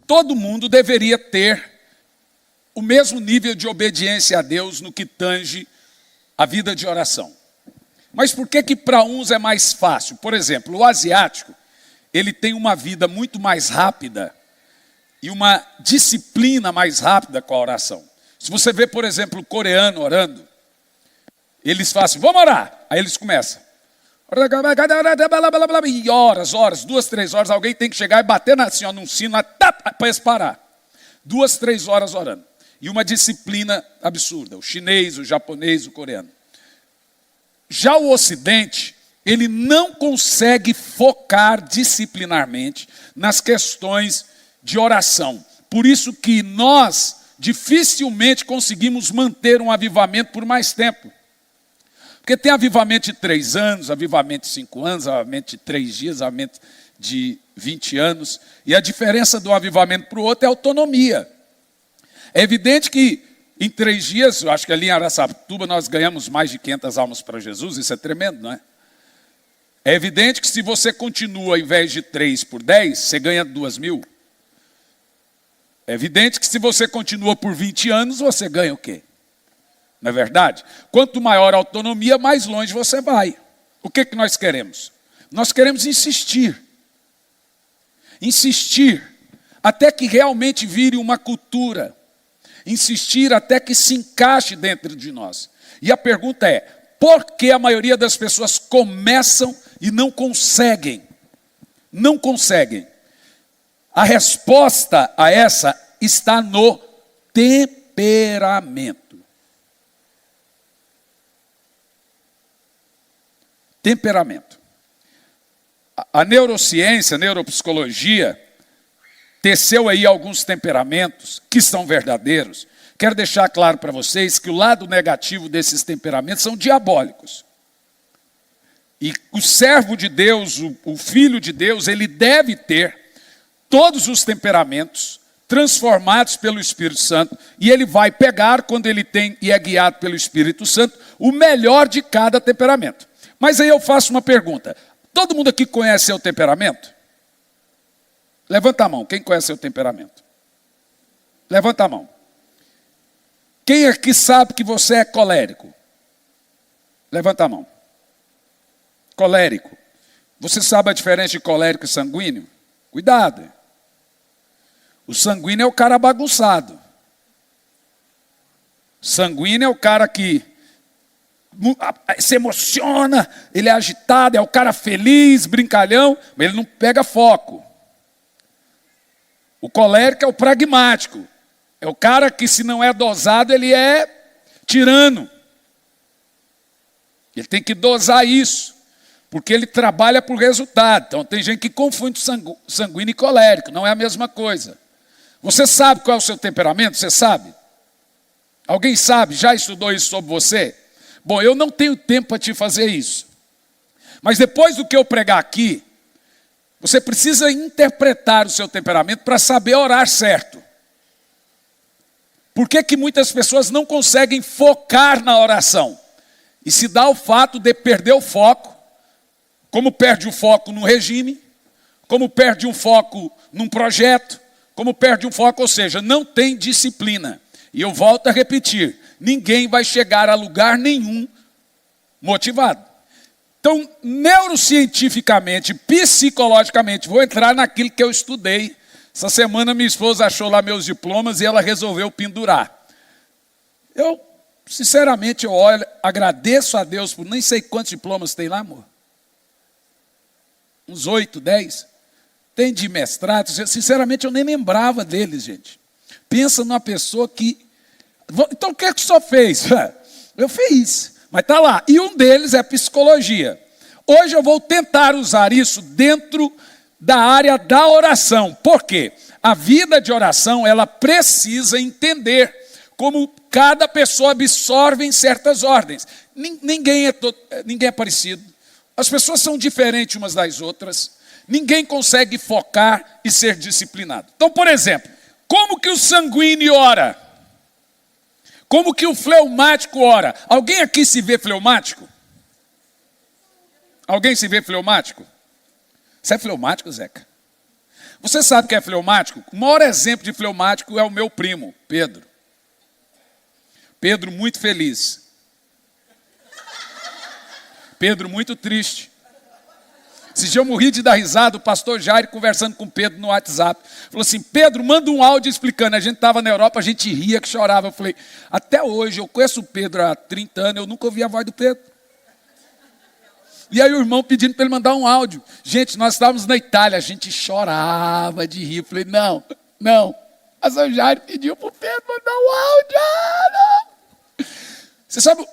todo mundo deveria ter o mesmo nível de obediência a Deus no que tange a vida de oração. Mas por que para uns é mais fácil? Por exemplo, o asiático, ele tem uma vida muito mais rápida e uma disciplina mais rápida com a oração. Se você vê, por exemplo, o coreano orando, eles falam assim, vamos orar. Aí eles começam. E horas, 2, 3 horas, alguém tem que chegar e bater assim, num sino para eles parar. 2, 3 horas orando. E uma disciplina absurda, o chinês, o japonês, o coreano. Já o Ocidente, ele não consegue focar disciplinarmente nas questões de oração. Por isso que nós dificilmente conseguimos manter um avivamento por mais tempo. Porque tem avivamento de 3 anos, avivamento de 5 anos, avivamento de 3 dias, avivamento de 20 anos. E a diferença de um avivamento para o outro é a autonomia. É evidente que em 3 dias, eu acho que ali em Araçatuba nós ganhamos mais de 500 almas para Jesus, isso é tremendo, não é? É evidente que se você continua, ao invés de 3 por 10, você ganha 2.000. É evidente que se você continua por 20 anos, você ganha o quê? Não é verdade? Quanto maior a autonomia, mais longe você vai. O que nós queremos? Nós queremos insistir. Insistir até que realmente vire uma cultura. Insistir até que se encaixe dentro de nós. E a pergunta é, por que a maioria das pessoas começam e não conseguem? Não conseguem. A resposta a essa está no temperamento. Temperamento. A neurociência, a neuropsicologia, teceu aí alguns temperamentos que são verdadeiros. Quero deixar claro para vocês que o lado negativo desses temperamentos são diabólicos. E o servo de Deus, o filho de Deus, ele deve ter todos os temperamentos transformados pelo Espírito Santo, e ele vai pegar, quando ele tem e é guiado pelo Espírito Santo, o melhor de cada temperamento. Mas aí eu faço uma pergunta. Todo mundo aqui conhece seu temperamento? Levanta a mão, quem conhece seu temperamento? Levanta a mão. Quem aqui sabe que você é colérico? Levanta a mão. Colérico. Você sabe a diferença de colérico e sanguíneo? Cuidado. O sanguíneo é o cara bagunçado. Sanguíneo é o cara que se emociona, ele é agitado, é o cara feliz, brincalhão, mas ele não pega foco. O colérico é o pragmático. É o cara que, se não é dosado, ele é tirano. Ele tem que dosar isso, porque ele trabalha por resultado. Então tem gente que confunde sanguíneo e colérico, não é a mesma coisa. Você sabe qual é o seu temperamento? Você sabe? Alguém sabe? Já estudou isso sobre você? Bom, eu não tenho tempo para te fazer isso. Mas depois do que eu pregar aqui, você precisa interpretar o seu temperamento para saber orar certo. Por que muitas pessoas não conseguem focar na oração? E se dá o fato de perder o foco, como perde o foco num regime, como perde um foco num projeto, como perde um foco, ou seja, não tem disciplina. E eu volto a repetir, ninguém vai chegar a lugar nenhum motivado. Então, neurocientificamente, psicologicamente, vou entrar naquilo que eu estudei. Essa semana minha esposa achou lá meus diplomas e ela resolveu pendurar. Eu, sinceramente, agradeço a Deus por nem sei quantos diplomas tem lá, amor. Uns 8, 10. Tem de mestrado. Sinceramente, eu nem lembrava deles, gente. Pensa numa pessoa que... Então, o que o senhor fez? Eu fiz, mas está lá. E um deles é psicologia. Hoje eu vou tentar usar isso dentro da área da oração. Por quê? A vida de oração, ela precisa entender como cada pessoa absorve em certas ordens. Ninguém é parecido. As pessoas são diferentes umas das outras. Ninguém consegue focar e ser disciplinado. Então, por exemplo, como que o sanguíneo ora? Como que o fleumático ora? Alguém aqui se vê fleumático? Alguém se vê fleumático? Você é fleumático, Zeca? Você sabe que é fleumático? O maior exemplo de fleumático é o meu primo, Pedro. Pedro muito feliz. Pedro muito triste. Esse dia eu morri de dar risada, o pastor Jair conversando com Pedro no WhatsApp. Falou assim, Pedro, manda um áudio explicando. A gente estava na Europa, a gente ria, que chorava. Eu falei, até hoje, eu conheço o Pedro há 30 anos, eu nunca ouvi a voz do Pedro. E aí o irmão pedindo para ele mandar um áudio. Gente, nós estávamos na Itália, a gente chorava de rir. Eu falei, não. O pastor Jair pediu para o Pedro mandar um áudio. Não. Você sabe,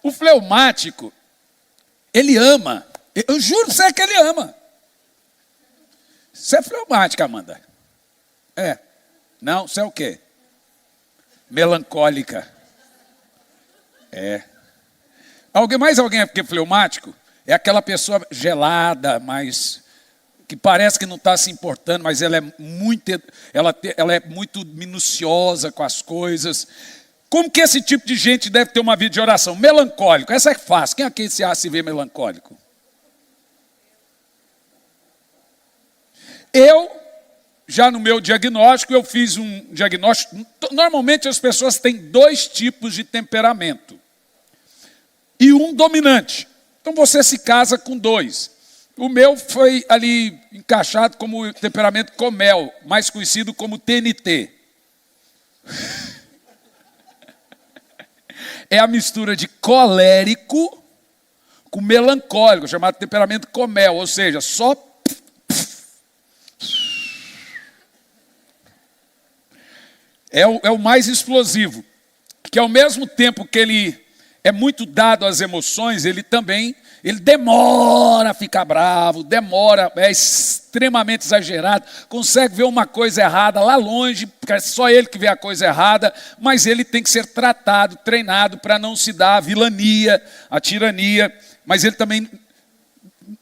o fleumático, ele ama. Eu juro pra você que ele ama. Você é fleumática, Amanda? É. Não, você é o quê? Melancólica. É. Mais alguém é fleumático? É aquela pessoa gelada, mas que parece que não está se importando, mas ela é muito minuciosa com as coisas. Como que esse tipo de gente deve ter uma vida de oração? Melancólico, essa é fácil. Quem aqui se vê melancólico? Eu, já no meu diagnóstico, eu fiz um diagnóstico. Normalmente as pessoas têm 2 tipos de temperamento. E um dominante. Então você se casa com 2. O meu foi ali encaixado como temperamento Comel, mais conhecido como TNT. É a mistura de colérico com melancólico, chamado temperamento Comel, ou seja, só é o mais explosivo, que ao mesmo tempo que ele é muito dado às emoções, ele demora a ficar bravo, é extremamente exagerado, consegue ver uma coisa errada lá longe, porque é só ele que vê a coisa errada, mas ele tem que ser tratado, treinado para não se dar a vilania, a tirania, mas ele também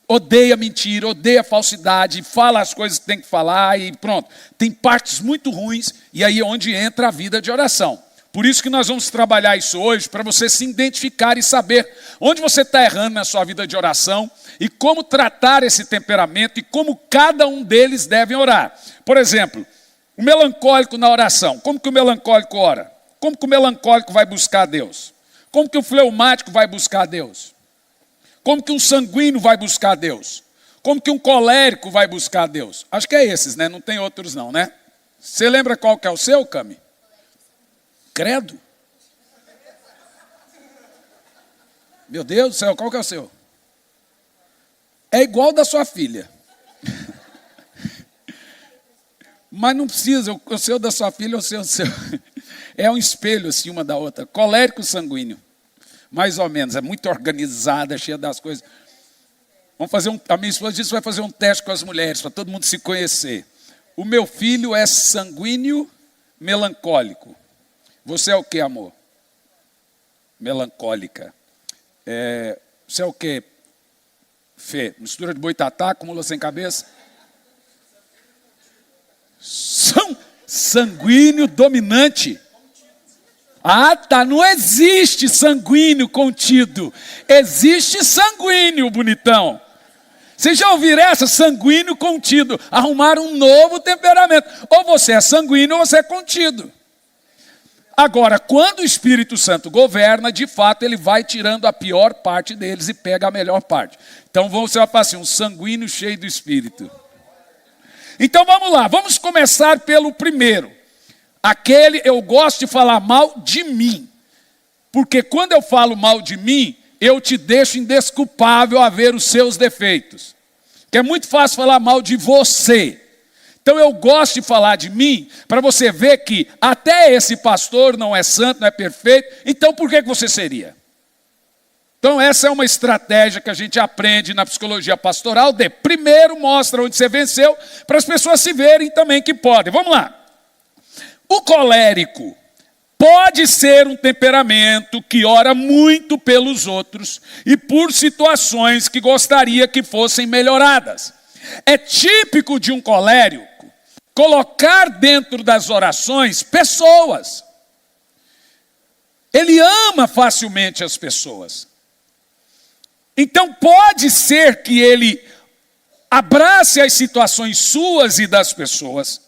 odeia mentira, odeia falsidade, fala as coisas que tem que falar e pronto. Tem partes muito ruins e aí é onde entra a vida de oração. Por isso que nós vamos trabalhar isso hoje, para você se identificar e saber onde você está errando na sua vida de oração e como tratar esse temperamento e como cada um deles deve orar. Por exemplo, o melancólico na oração. Como que o melancólico ora? Como que o melancólico vai buscar a Deus? Como que o fleumático vai buscar a Deus? Como que um sanguíneo vai buscar a Deus? Como que um colérico vai buscar a Deus? Acho que é esses, né? Não tem outros não, né? Você lembra qual que é o seu, Cami? Credo? Meu Deus do céu, qual que é o seu? É igual da sua filha. Mas não precisa, o seu da sua filha ou o seu. É um espelho assim, uma da outra. Colérico sanguíneo. Mais ou menos, é muito organizada, cheia das coisas. Vamos fazer a minha esposa disse que vai fazer um teste com as mulheres, para todo mundo se conhecer. O meu filho é sanguíneo melancólico. Você é o que, amor? Melancólica. Você é o que, Fê? Mistura de boitatá com mula sem cabeça? Sanguíneo dominante. Ah, tá, não existe sanguíneo contido. Existe sanguíneo, bonitão. Vocês já ouviram essa? Sanguíneo contido. Arrumar um novo temperamento. Ou você é sanguíneo ou você é contido. Agora, quando o Espírito Santo governa, de fato, ele vai tirando a pior parte deles e pega a melhor parte. Então, você vai falar assim, um sanguíneo cheio do Espírito. Então, vamos lá. Vamos começar pelo primeiro. Eu gosto de falar mal de mim. Porque quando eu falo mal de mim, eu te deixo indesculpável a ver os seus defeitos. Que é muito fácil falar mal de você. Então eu gosto de falar de mim, para você ver que até esse pastor não é santo, não é perfeito, então por que você seria? Então essa é uma estratégia que a gente aprende na psicologia pastoral, primeiro mostra onde você venceu, para as pessoas se verem também que podem. Vamos lá. O colérico pode ser um temperamento que ora muito pelos outros e por situações que gostaria que fossem melhoradas. É típico de um colérico colocar dentro das orações pessoas. Ele ama facilmente as pessoas. Então pode ser que ele abrace as situações suas e das pessoas,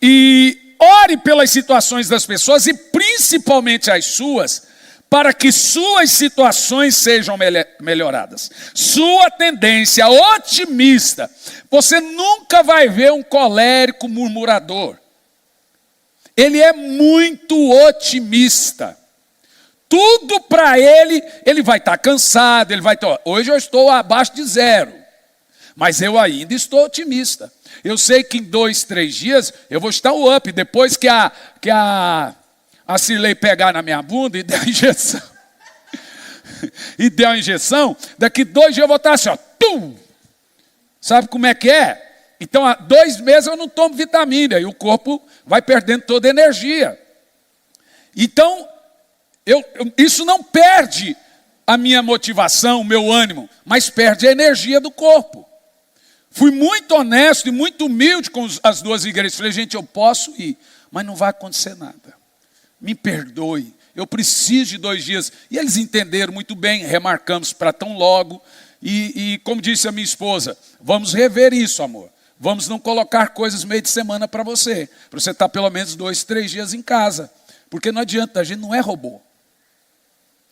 e ore pelas situações das pessoas, e principalmente as suas, para que suas situações sejam melhoradas. Sua tendência otimista. Você nunca vai ver um colérico murmurador. Ele é muito otimista. Tudo para ele vai estar cansado, ele vai estar... Hoje eu estou abaixo de 0, mas eu ainda estou otimista. Eu sei que em 2, 3 dias eu vou estar o up, depois que a Cirlei pegar na minha bunda e der a injeção. E der a injeção, daqui 2 dias eu vou estar assim, ó. Tum! Sabe como é que é? Então, há 2 meses eu não tomo vitamina, e o corpo vai perdendo toda a energia. Então, isso não perde a minha motivação, o meu ânimo, mas perde a energia do corpo. Fui muito honesto e muito humilde com as 2 igrejas. Falei, gente, eu posso ir, mas não vai acontecer nada. Me perdoe, eu preciso de 2 dias. E eles entenderam muito bem, remarcamos para tão logo. E como disse a minha esposa, vamos rever isso, amor. Vamos não colocar coisas meio de semana para você estar pelo menos 2, 3 dias em casa. Porque não adianta, a gente não é robô.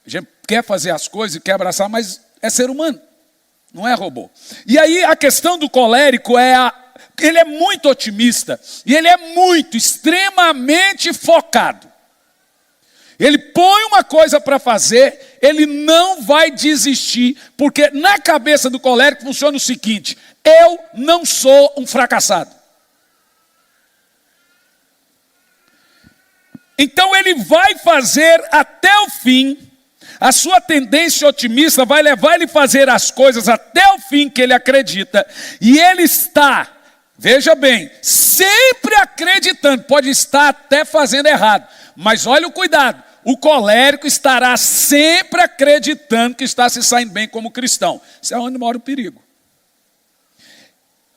A gente quer fazer as coisas e quer abraçar, mas é ser humano, não é robô. E aí a questão do colérico ele é muito otimista e ele é extremamente focado. Ele põe uma coisa para fazer, ele não vai desistir, porque na cabeça do colérico funciona o seguinte: eu não sou um fracassado. Então ele vai fazer até o fim. A sua tendência otimista vai levar ele a fazer as coisas até o fim que ele acredita. E ele está, veja bem, sempre acreditando. Pode estar até fazendo errado, mas olha o cuidado. O colérico estará sempre acreditando que está se saindo bem como cristão. Isso é onde mora o perigo.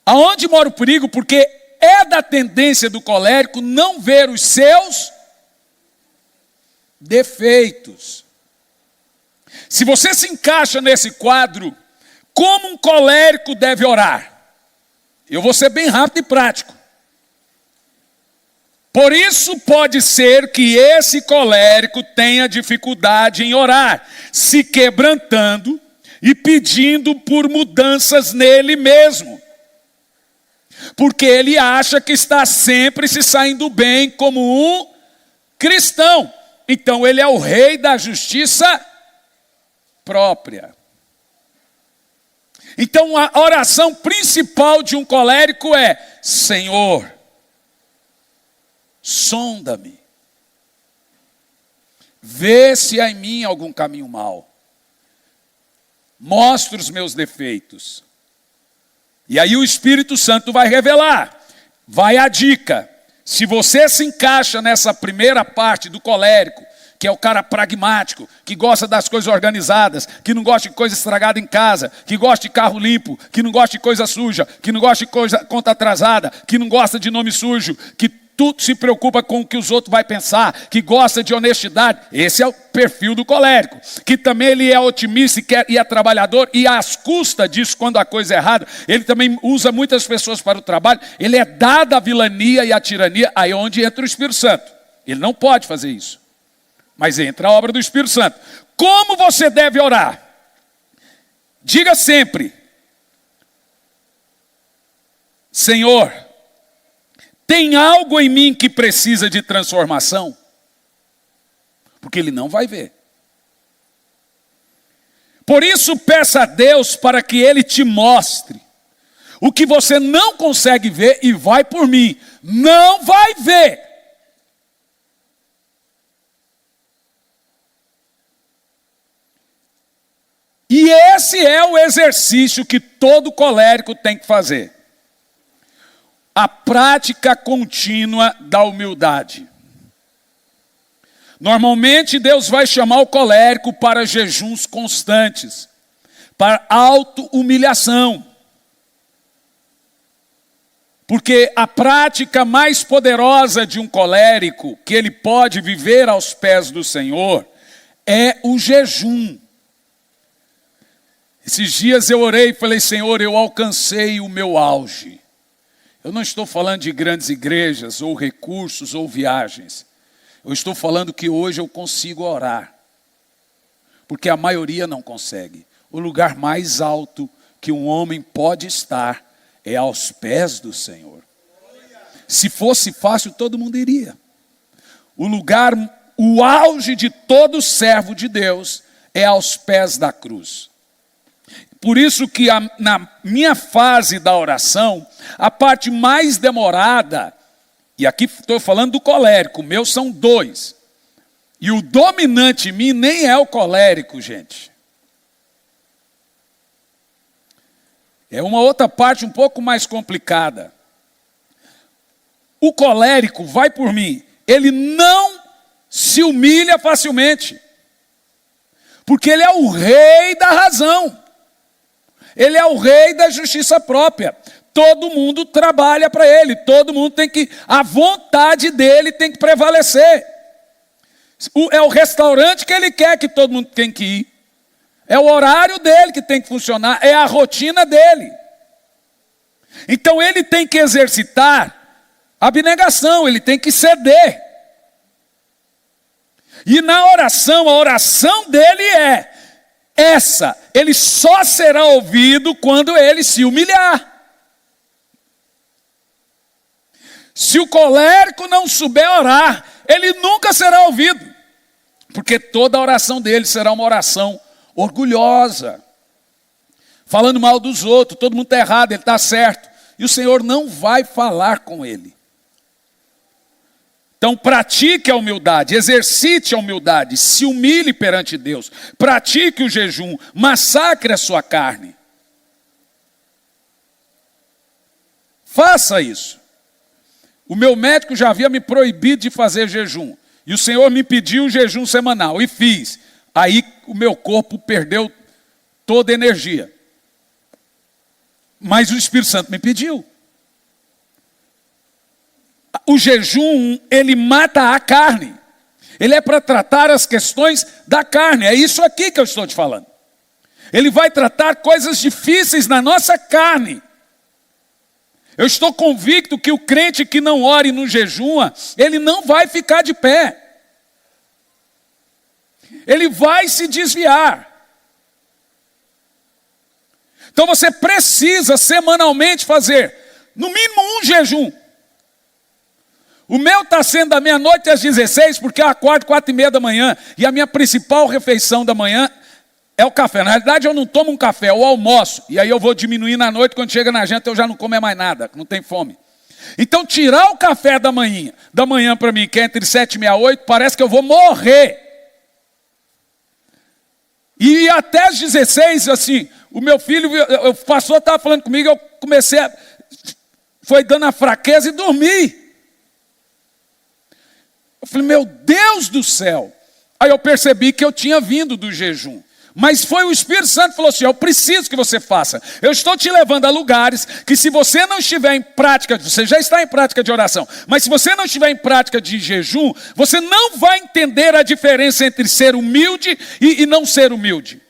Aonde mora o perigo? Porque é da tendência do colérico não ver os seus defeitos. Se você se encaixa nesse quadro, como um colérico deve orar? Eu vou ser bem rápido e prático. Por isso pode ser que esse colérico tenha dificuldade em orar, se quebrantando e pedindo por mudanças nele mesmo. Porque ele acha que está sempre se saindo bem como um cristão. Então ele é o rei da justiça própria. Então a oração principal de um colérico é: Senhor, sonda-me, vê se há em mim algum caminho mau, mostra os meus defeitos. E aí o Espírito Santo vai revelar. Vai a dica: se você se encaixa nessa primeira parte do colérico, que é o cara pragmático, que gosta das coisas organizadas, que não gosta de coisa estragada em casa, que gosta de carro limpo, que não gosta de coisa suja, que não gosta de conta atrasada, que não gosta de nome sujo, que tudo se preocupa com o que os outros vão pensar, que gosta de honestidade. Esse é o perfil do colérico. Que também ele é otimista e é trabalhador, e às custas disso, quando a coisa é errada, ele também usa muitas pessoas para o trabalho. Ele é dado à vilania e à tirania, aí é onde entra o Espírito Santo. Ele não pode fazer isso, mas entra a obra do Espírito Santo. Como você deve orar? Diga sempre: Senhor, tem algo em mim que precisa de transformação? Porque ele não vai ver. Por isso peça a Deus para que ele te mostre o que você não consegue ver, e vai por mim, não vai ver. E esse é o exercício que todo colérico tem que fazer. A prática contínua da humildade. Normalmente Deus vai chamar o colérico para jejuns constantes, para auto-humilhação. Porque a prática mais poderosa de um colérico, que ele pode viver aos pés do Senhor, é o jejum. Esses dias eu orei e falei, Senhor, eu alcancei o meu auge. Eu não estou falando de grandes igrejas, ou recursos, ou viagens. Eu estou falando que hoje eu consigo orar. Porque a maioria não consegue. O lugar mais alto que um homem pode estar é aos pés do Senhor. Se fosse fácil, todo mundo iria. O auge de todo servo de Deus é aos pés da cruz. Por isso que na minha fase da oração, a parte mais demorada, e aqui estou falando do colérico, meus são 2. E o dominante em mim nem é o colérico, gente. É uma outra parte um pouco mais complicada. O colérico vai por mim, ele não se humilha facilmente. Porque ele é o rei da razão. Ele é o rei da justiça própria. Todo mundo trabalha para ele. Todo mundo tem que... A vontade dele tem que prevalecer. É o restaurante que ele quer que todo mundo tem que ir. É o horário dele que tem que funcionar. É a rotina dele. Então ele tem que exercitar abnegação. Ele tem que ceder. E na oração, a oração dele é essa: ele só será ouvido quando ele se humilhar. Se o colérico não souber orar, ele nunca será ouvido. Porque toda a oração dele será uma oração orgulhosa. Falando mal dos outros, todo mundo está errado, ele está certo. E o Senhor não vai falar com ele. Então pratique a humildade, exercite a humildade, se humilhe perante Deus, pratique o jejum, massacre a sua carne. Faça isso. O meu médico já havia me proibido de fazer jejum, e o Senhor me pediu o jejum semanal, e fiz. Aí o meu corpo perdeu toda a energia. Mas o Espírito Santo me pediu. O jejum, ele mata a carne. Ele é para tratar as questões da carne. É isso aqui que eu estou te falando. Ele vai tratar coisas difíceis na nossa carne. Eu estou convicto que o crente que não ore no jejum, ele não vai ficar de pé. Ele vai se desviar. Então você precisa semanalmente fazer, no mínimo, um jejum. O meu está sendo da meia-noite às 16, porque eu acordo 4h30 da manhã, e a minha principal refeição da manhã é o café. Na realidade, eu não tomo um café, eu almoço. E aí eu vou diminuir na noite, quando chega na janta eu já não como mais nada, não tem fome. Então tirar o café da manhã para mim, que é entre 7 e meia 8, parece que eu vou morrer. E até às 16, assim, o meu filho, o pastor estava falando comigo, eu comecei foi dando a fraqueza e dormi. Eu falei, meu Deus do céu. Aí eu percebi que eu tinha vindo do jejum. Mas foi o Espírito Santo que falou assim, eu preciso que você faça. Eu estou te levando a lugares que, se você não estiver em prática, você já está em prática de oração, mas se você não estiver em prática de jejum, você não vai entender a diferença entre ser humilde e não ser humilde.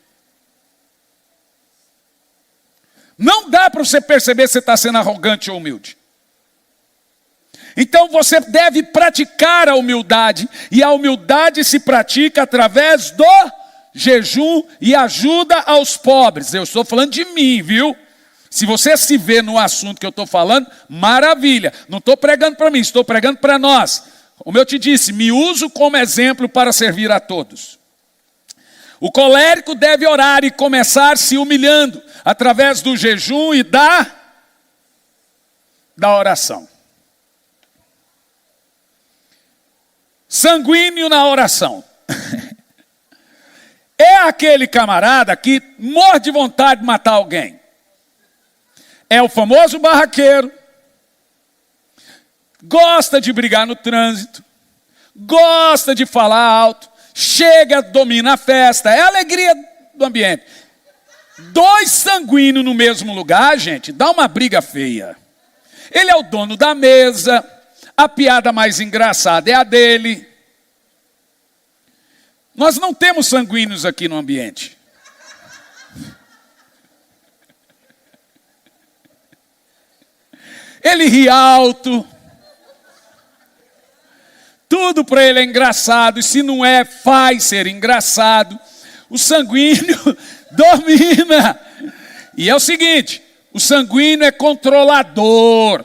Não dá para você perceber se você está sendo arrogante ou humilde. Então você deve praticar a humildade, e a humildade se pratica através do jejum e ajuda aos pobres. Eu estou falando de mim, viu? Se você se vê no assunto que eu estou falando, maravilha. Não estou pregando para mim, estou pregando para nós. Como eu te disse, me uso como exemplo para servir a todos. O colérico deve orar e começar se humilhando através do jejum e da oração. Sanguíneo na oração. É aquele camarada que morre de vontade de matar alguém. É o famoso barraqueiro. Gosta de brigar no trânsito. Gosta de falar alto. Chega, domina a festa. É a alegria do ambiente. 2 sanguíneos no mesmo lugar, gente, dá uma briga feia. Ele é o dono da mesa. A piada mais engraçada é a dele. Nós não temos sanguíneos aqui no ambiente. ele ri alto. Tudo para ele é engraçado, e se não é, faz ser engraçado. O sanguíneo domina. E é o seguinte, o sanguíneo é controlador.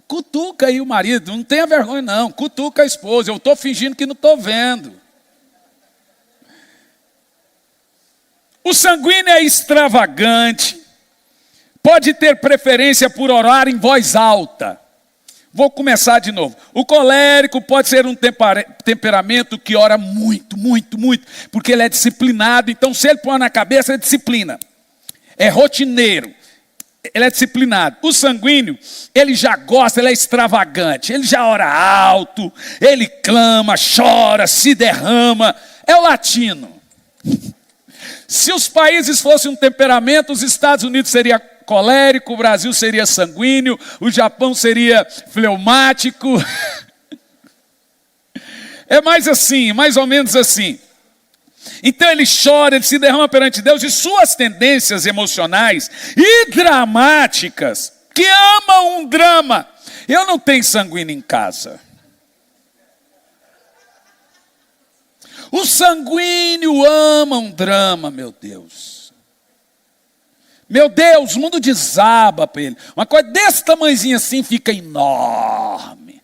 Cutuca aí o marido, não tenha vergonha não, cutuca a esposa, eu estou fingindo que não estou vendo. O sanguíneo é extravagante, pode ter preferência por orar em voz alta. Vou começar de novo. O colérico pode ser um temperamento que ora muito, muito, muito, porque ele é disciplinado, então se ele põe na cabeça é disciplina. É rotineiro. Ele é disciplinado. O sanguíneo, ele já gosta, ele é extravagante. Ele já ora alto, ele clama, chora, se derrama. É o latino. Se os países fossem um temperamento, os Estados Unidos seria colérico, o Brasil seria sanguíneo, o Japão seria fleumático. É mais assim, mais ou menos assim. Então ele chora, ele se derrama perante Deus, e suas tendências emocionais e dramáticas, que amam um drama. Eu não tenho sanguíneo em casa. O sanguíneo ama um drama, meu Deus. Meu Deus, o mundo desaba para ele. Uma coisa desse tamanhozinho assim fica enorme.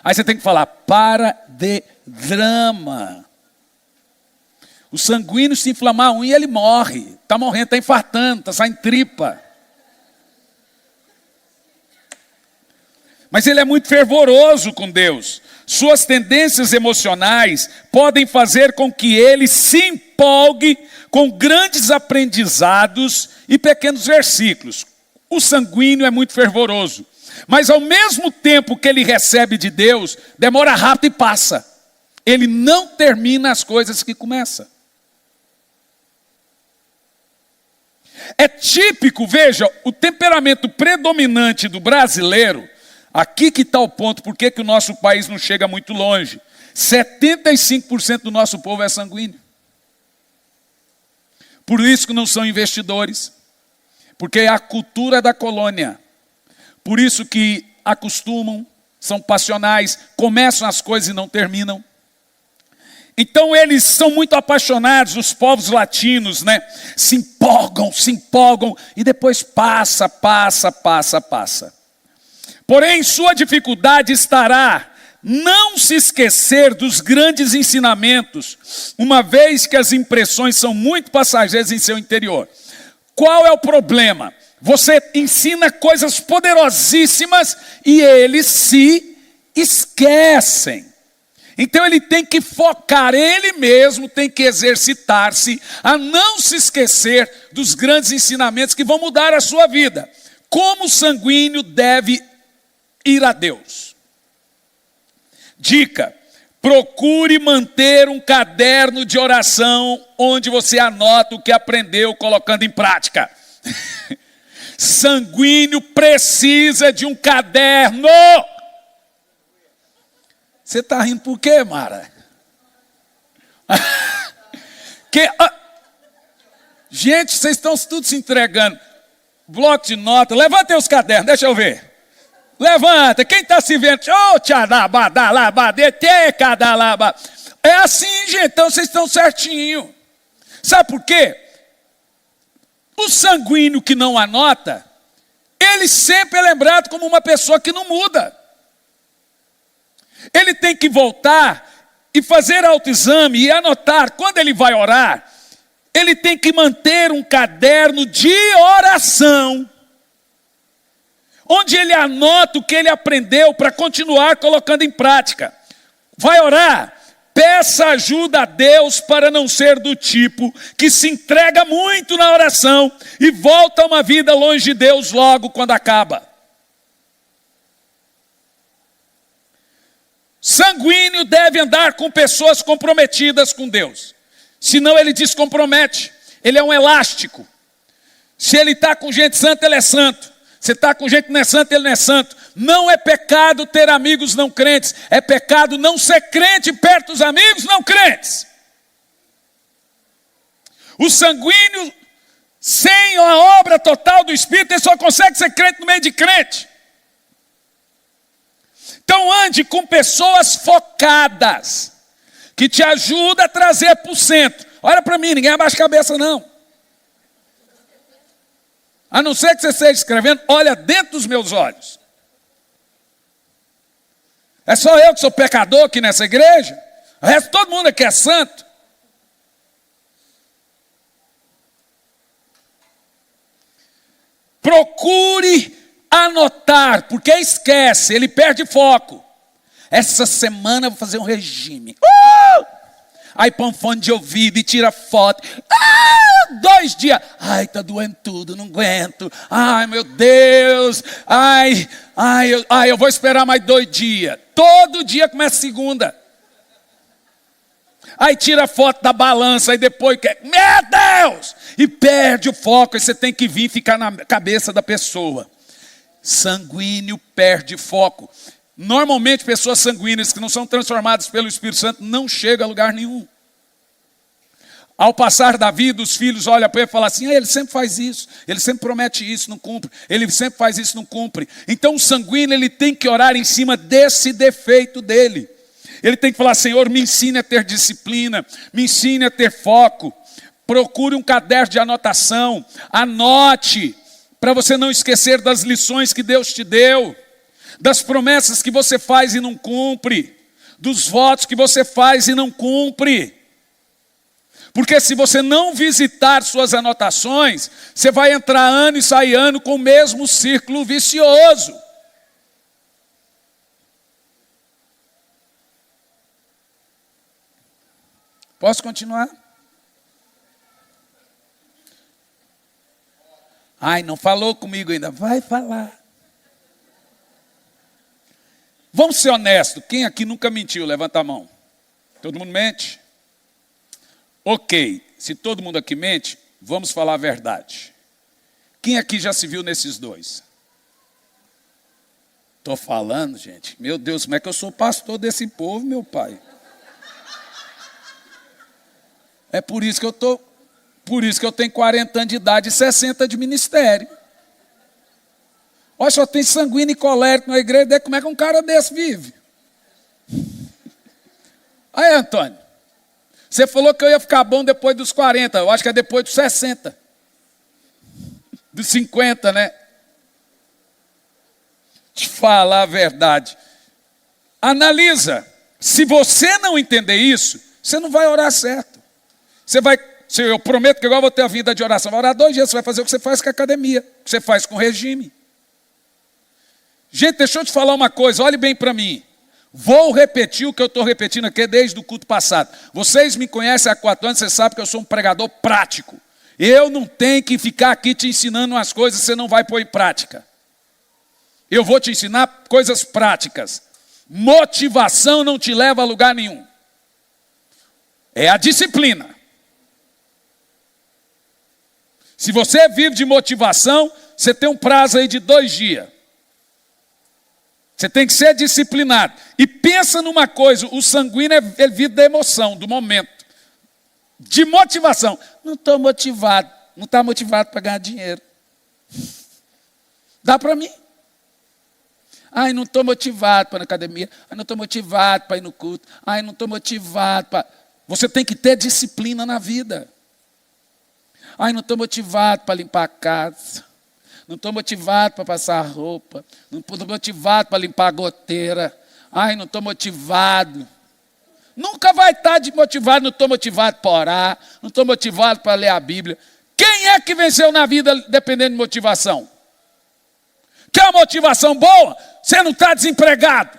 Aí você tem que falar, para de drama. O sanguíneo se inflamar a unha, ele morre. Está morrendo, está infartando, está saindo tripa. Mas ele é muito fervoroso com Deus. Suas tendências emocionais podem fazer com que ele se empolgue com grandes aprendizados e pequenos versículos. O sanguíneo é muito fervoroso. Mas ao mesmo tempo que ele recebe de Deus, demora rápido e passa. Ele não termina as coisas que começa. É típico, veja, o temperamento predominante do brasileiro, aqui que está o ponto, por que o nosso país não chega muito longe? 75% do nosso povo é sanguíneo. Por isso que não são investidores, porque é a cultura da colônia. Por isso que acostumam, são passionais, começam as coisas e não terminam. Então eles são muito apaixonados, os povos latinos, né? Se empolgam e depois passa. Porém, sua dificuldade estará não se esquecer dos grandes ensinamentos, uma vez que as impressões são muito passageiras em seu interior. Qual é o problema? Você ensina coisas poderosíssimas e eles se esquecem. Então ele tem que focar, ele mesmo tem que exercitar-se a não se esquecer dos grandes ensinamentos que vão mudar a sua vida. Como o sanguíneo deve ir a Deus? Dica: procure manter um caderno de oração onde você anota o que aprendeu colocando em prática. Sanguíneo precisa de um caderno. Você está rindo por quê, Mara? Gente, vocês estão tudo se entregando. Bloco de nota, levantem os cadernos, deixa eu ver. Levanta, quem está se vendo? É assim, gente, então vocês estão certinho. Sabe por quê? O sanguíneo que não anota, ele sempre é lembrado como uma pessoa que não muda. Ele tem que voltar e fazer autoexame e anotar. Quando ele vai orar, ele tem que manter um caderno de oração, onde ele anota o que ele aprendeu para continuar colocando em prática. Vai orar? Peça ajuda a Deus para não ser do tipo que se entrega muito na oração e volta a uma vida longe de Deus logo quando acaba. Sanguíneo deve andar com pessoas comprometidas com Deus. Senão ele descompromete. Ele é um elástico. Se ele está com gente santa, ele é santo. Se está com gente que não é santo, ele não é santo. Não é pecado ter amigos não crentes. É pecado não ser crente perto dos amigos não crentes. O sanguíneo Sem a obra total do Espírito, ele só consegue ser crente no meio de crente. Então ande com pessoas focadas, que te ajudam a trazer para o centro. Olha para mim, ninguém abaixa a cabeça não. A não ser que você esteja escrevendo, olha dentro dos meus olhos. É só eu que sou pecador aqui nessa igreja? O resto, todo mundo aqui é santo. Procure anotar, porque esquece, ele perde foco. Essa semana eu vou fazer um regime. Aí põe um fone de ouvido e tira foto. 2 dias. Ai, tá doendo tudo, não aguento. Ai, meu Deus. Eu vou esperar mais 2 dias. Todo dia começa segunda. Aí tira foto da balança, aí depois quer, meu Deus! E perde o foco, aí você tem que vir ficar na cabeça da pessoa. Sanguíneo perde foco. Normalmente pessoas sanguíneas que não são transformadas pelo Espírito Santo não chegam a lugar nenhum. Ao passar da vida, os filhos olham para ele e falam assim, ele sempre faz isso, ele sempre promete isso, não cumpre, ele sempre faz isso, não cumpre. Então o sanguíneo ele tem que orar em cima desse defeito dele. Ele tem que falar, Senhor, me ensine a ter disciplina, me ensine a ter foco. Procure um caderno de anotação, anote, para você não esquecer das lições que Deus te deu, das promessas que você faz e não cumpre, dos votos que você faz e não cumpre. Porque se você não visitar suas anotações, você vai entrar ano e sair ano com o mesmo círculo vicioso. Posso continuar? Ai, não falou comigo ainda. Vai falar. Vamos ser honestos. Quem aqui nunca mentiu? Levanta a mão. Todo mundo mente? Ok. Se todo mundo aqui mente, vamos falar a verdade. Quem aqui já se viu nesses dois? Estou falando, gente. Meu Deus, como é que eu sou pastor desse povo, meu pai? É por isso que eu tenho 40 anos de idade e 60 de ministério. Olha, só tem sanguíneo e colérico na igreja, como é que um cara desse vive? Aí, Antônio, você falou que eu ia ficar bom depois dos 40, eu acho que é depois dos 60. Dos 50, né? Te falar a verdade. Analisa, se você não entender isso, você não vai orar certo. Eu prometo que agora eu vou ter a vida de oração. Vai orar 2 dias, você vai fazer o que você faz com a academia, o que você faz com o regime. Gente, deixa eu te falar uma coisa, olhe bem para mim. Vou repetir o que eu estou repetindo aqui desde o culto passado. Vocês me conhecem há 4 anos, vocês sabem que eu sou um pregador prático. Eu não tenho que ficar aqui te ensinando umas coisas que você não vai pôr em prática. Eu vou te ensinar coisas práticas. Motivação não te leva a lugar nenhum. É a disciplina. Se você vive de motivação, você tem um prazo aí de 2 dias. Você tem que ser disciplinado. E pensa numa coisa, o sanguíneo é vive da emoção, do momento. De motivação. Não estou motivado. Não está motivado para ganhar dinheiro. Dá para mim? Ai, não estou motivado para ir na academia. Ai, não estou motivado para ir no culto. Ai, não estou motivado para... Você tem que ter disciplina na vida. Ai, não estou motivado para limpar a casa. Não estou motivado para passar roupa. Não estou motivado para limpar a goteira. Ai, não estou motivado. Nunca vai estar motivado. Não estou motivado para orar. Não estou motivado para ler a Bíblia. Quem é que venceu na vida dependendo de motivação? Quer uma motivação boa? Você não está desempregado.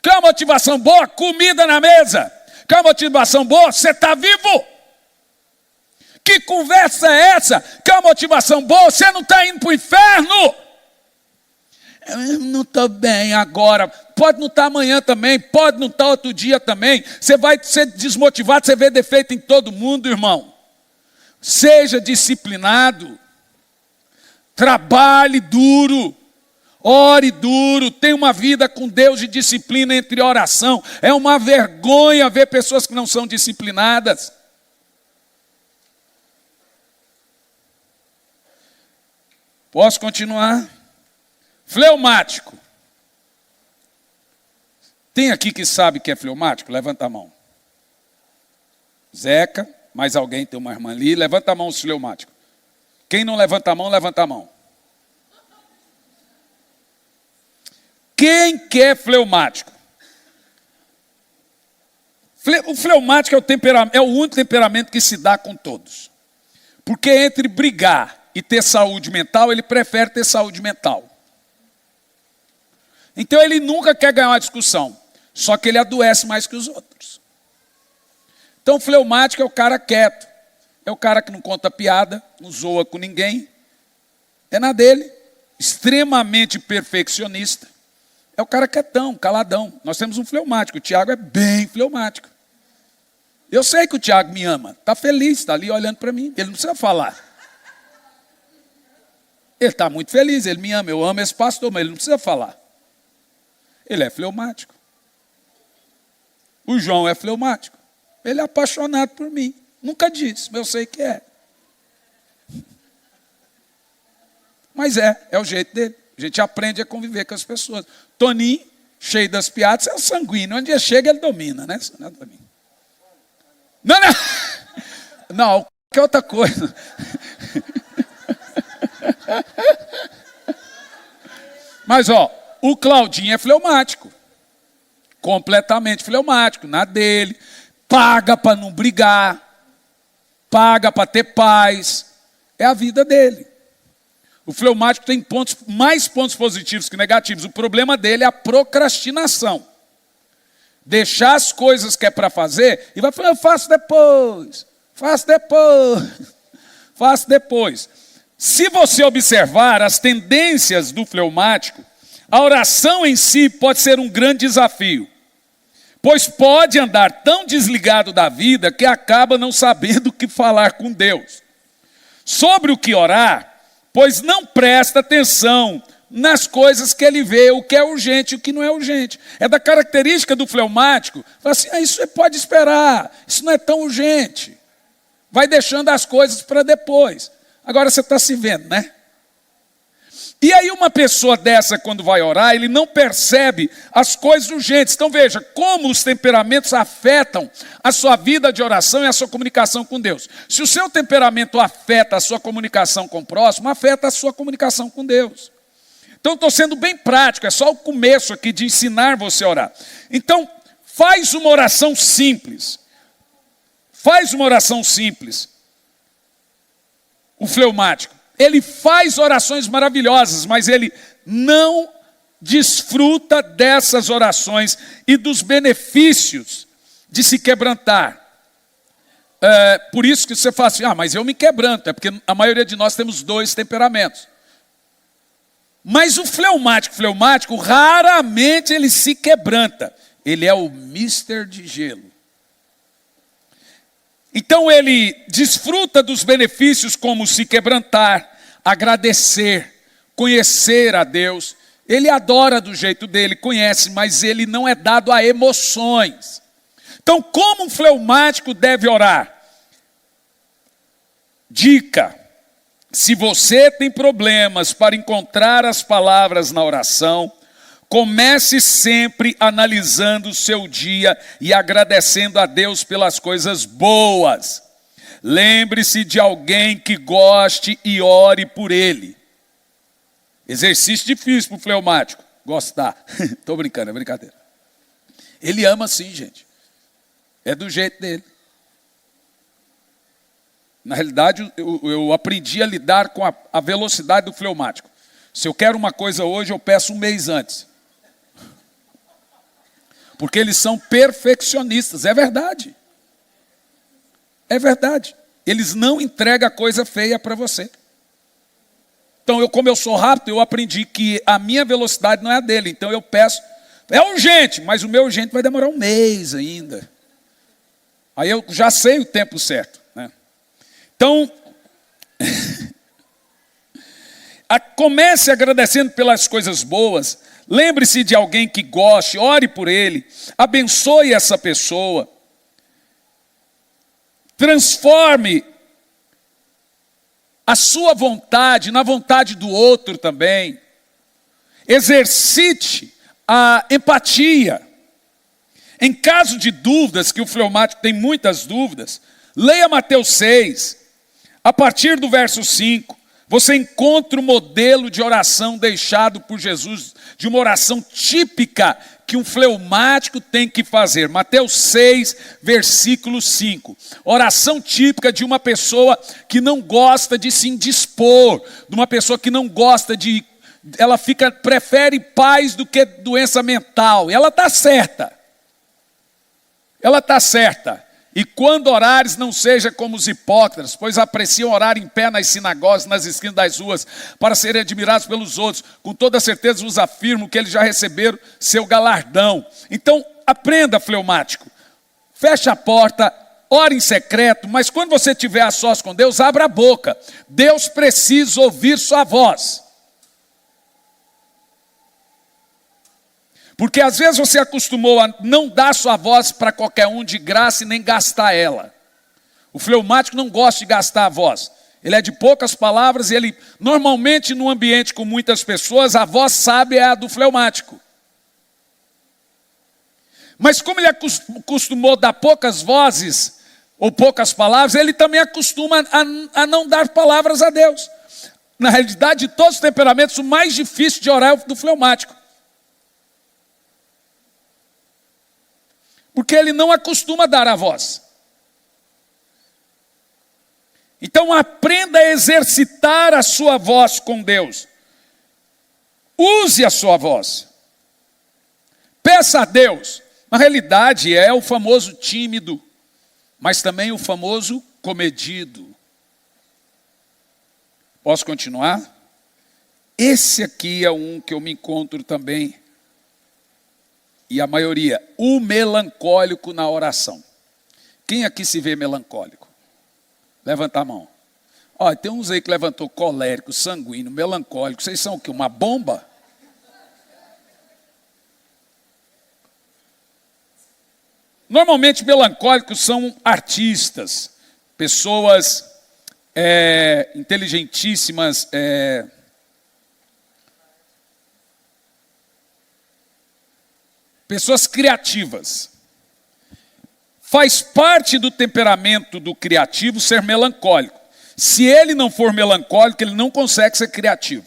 Quer uma motivação boa? Comida na mesa. Quer uma motivação boa? Você está vivo. Que conversa é essa? Que é uma motivação boa? Você não está indo para o inferno? Eu não estou bem agora. Pode não estar amanhã também. Pode não estar outro dia também. Você vai ser desmotivado. Você vê defeito em todo mundo, irmão. Seja disciplinado. Trabalhe duro. Ore duro. Tenha uma vida com Deus de disciplina entre oração. É uma vergonha ver pessoas que não são disciplinadas. Posso continuar? Fleumático. Tem aqui que sabe que é fleumático? Levanta a mão. Zeca, mais alguém, tem uma irmã ali. Levanta a mão os fleumáticos. Quem não levanta a mão, levanta a mão. Quem quer fleumático? O fleumático é o único temperamento que se dá com todos. Porque entre brigar e ter saúde mental, ele prefere ter saúde mental. Então ele nunca quer ganhar uma discussão. Só que ele adoece mais que os outros. Então o fleumático é o cara quieto. É o cara que não conta piada, não zoa com ninguém. É na dele. Extremamente perfeccionista. É o cara quietão, caladão. Nós temos um fleumático. O Tiago é bem fleumático. Eu sei que o Tiago me ama. Está feliz, está ali olhando para mim. Ele não precisa falar. Ele está muito feliz, ele me ama. Eu amo esse pastor, mas ele não precisa falar. Ele é fleumático. O João é fleumático. Ele é apaixonado por mim. Nunca disse, mas eu sei que é. Mas é o jeito dele. A gente aprende a conviver com as pessoas. Toninho, cheio das piadas, é o sanguíneo. Onde ele chega, ele domina, né? Não. Não, que é outra coisa. Mas, o Claudinho é fleumático. Completamente fleumático, na dele. Paga para não brigar. Paga para ter paz. É a vida dele. O fleumático tem mais pontos positivos que negativos. O problema dele é a procrastinação. Deixar as coisas que é para fazer e vai falar, eu faço depois. Faço depois. Se você observar as tendências do fleumático, a oração em si pode ser um grande desafio. Pois pode andar tão desligado da vida que acaba não sabendo o que falar com Deus. Sobre o que orar, pois não presta atenção nas coisas que ele vê, o que é urgente e o que não é urgente. É da característica do fleumático, fala assim, isso pode esperar, isso não é tão urgente. Vai deixando as coisas para depois. Agora você está se vendo, né? E aí uma pessoa dessa, quando vai orar, ele não percebe as coisas urgentes. Então veja, como os temperamentos afetam a sua vida de oração e a sua comunicação com Deus. Se o seu temperamento afeta a sua comunicação com o próximo, afeta a sua comunicação com Deus. Então estou sendo bem prático, é só o começo aqui de ensinar você a orar. Então, faz uma oração simples. Faz uma oração simples. O fleumático. Ele faz orações maravilhosas, mas ele não desfruta dessas orações e dos benefícios de se quebrantar. Por isso que você fala assim, mas eu me quebranto. É porque a maioria de nós temos 2 temperamentos. Mas o fleumático, raramente ele se quebranta. Ele é o mister de gelo. Então ele desfruta dos benefícios como se quebrantar, agradecer, conhecer a Deus. Ele adora do jeito dele, conhece, mas ele não é dado a emoções. Então, como um fleumático deve orar? Dica: se você tem problemas para encontrar as palavras na oração, comece sempre analisando o seu dia e agradecendo a Deus pelas coisas boas. Lembre-se de alguém que goste e ore por ele. Exercício difícil para o fleumático. Gostar. Estou brincando, é brincadeira. Ele ama sim, gente. É do jeito dele. Na realidade, eu aprendi a lidar com a velocidade do fleumático. Se eu quero uma coisa hoje, eu peço um mês antes. Porque eles são perfeccionistas, é verdade. É verdade. Eles não entregam a coisa feia para você. Então, como eu sou rápido, eu aprendi que a minha velocidade não é a dele. Então eu peço, é urgente, mas o meu urgente vai demorar um mês ainda. Aí eu já sei o tempo certo, né? Então, comece agradecendo pelas coisas boas. Lembre-se de alguém que goste, ore por ele, abençoe essa pessoa. Transforme a sua vontade na vontade do outro também. Exercite a empatia. Em caso de dúvidas, que o fleumático tem muitas dúvidas, leia Mateus 6, a partir do verso 5, você encontra o modelo de oração deixado por Jesus, de uma oração típica que um fleumático tem que fazer. Mateus 6, versículo 5. Oração típica de uma pessoa que não gosta de se indispor, de uma pessoa que não gosta de... prefere paz do que doença mental. Ela está certa. Ela está certa. E quando orares, não seja como os hipócritas, pois apreciam orar em pé nas sinagogas, nas esquinas das ruas, para serem admirados pelos outros. Com toda certeza vos afirmo que eles já receberam seu galardão. Então, aprenda, fleumático. Feche a porta, ore em secreto, mas quando você estiver a sós com Deus, abra a boca. Deus precisa ouvir sua voz. Porque às vezes você acostumou a não dar sua voz para qualquer um de graça e nem gastar ela. O fleumático não gosta de gastar a voz. Ele é de poucas palavras e ele, normalmente num ambiente com muitas pessoas, a voz sábia é a do fleumático. Mas como ele acostumou a dar poucas vozes ou poucas palavras, ele também acostuma a não dar palavras a Deus. Na realidade, de todos os temperamentos, o mais difícil de orar é o do fleumático. Porque ele não acostuma a dar a voz. Então aprenda a exercitar a sua voz com Deus. Use a sua voz. Peça a Deus. Na realidade é o famoso tímido, mas também o famoso comedido. Posso continuar? Esse aqui é um que eu me encontro também. E a maioria, o melancólico na oração. Quem aqui se vê melancólico? Levanta a mão. Olha, tem uns aí que levantou colérico, sanguíneo, melancólico. Vocês são o quê? Uma bomba? Normalmente melancólicos são artistas, pessoas inteligentíssimas, pessoas criativas. Faz parte do temperamento do criativo ser melancólico. Se ele não for melancólico, ele não consegue ser criativo.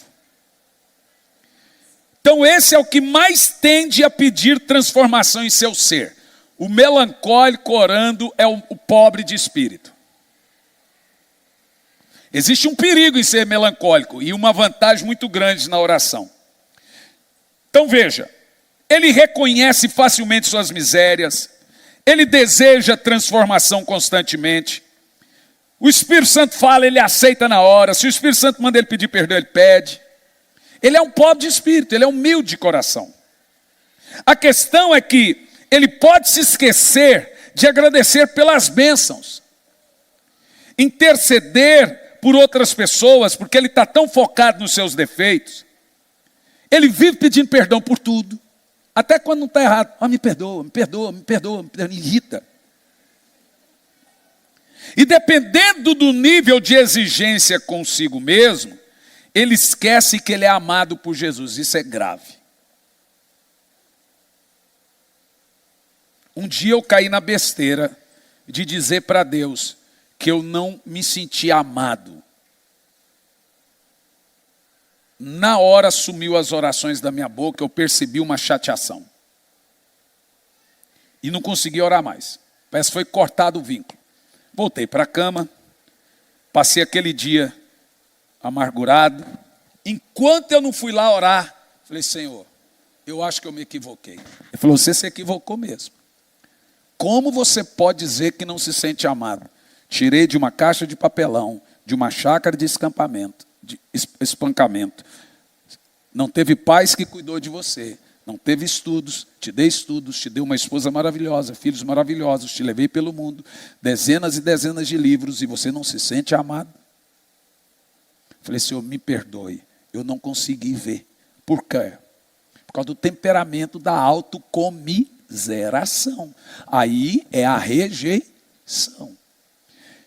Então esse é o que mais tende a pedir transformação em seu ser. O melancólico orando é o pobre de espírito. Existe um perigo em ser melancólico e uma vantagem muito grande na oração. Então veja, ele reconhece facilmente suas misérias, ele deseja transformação constantemente. O Espírito Santo fala, ele aceita na hora. Se o Espírito Santo manda ele pedir perdão, ele pede. Ele é um pobre de espírito, ele é humilde de coração. A questão é que ele pode se esquecer de agradecer pelas bênçãos, interceder por outras pessoas, porque ele está tão focado nos seus defeitos. Ele vive pedindo perdão por tudo. Até quando não está errado. Me perdoa, me perdoa, me perdoa, me irrita. E dependendo do nível de exigência consigo mesmo, ele esquece que ele é amado por Jesus. Isso é grave. Um dia eu caí na besteira de dizer para Deus que eu não me sentia amado. Na hora sumiu as orações da minha boca, eu percebi uma chateação. E não consegui orar mais. Parece que foi cortado o vínculo. Voltei para a cama, passei aquele dia amargurado. Enquanto eu não fui lá orar, falei, Senhor, eu acho que eu me equivoquei. Ele falou, você se equivocou mesmo. Como você pode dizer que não se sente amado? Tirei de uma caixa de papelão, de uma chácara de espancamento. Não teve pais que cuidou de você. Não teve estudos, te dei uma esposa maravilhosa, filhos maravilhosos, te levei pelo mundo, dezenas e dezenas de livros e você não se sente amado? Falei, Senhor, me perdoe, eu não consegui ver. Por quê? Por causa do temperamento da autocomiseração. Aí é a rejeição.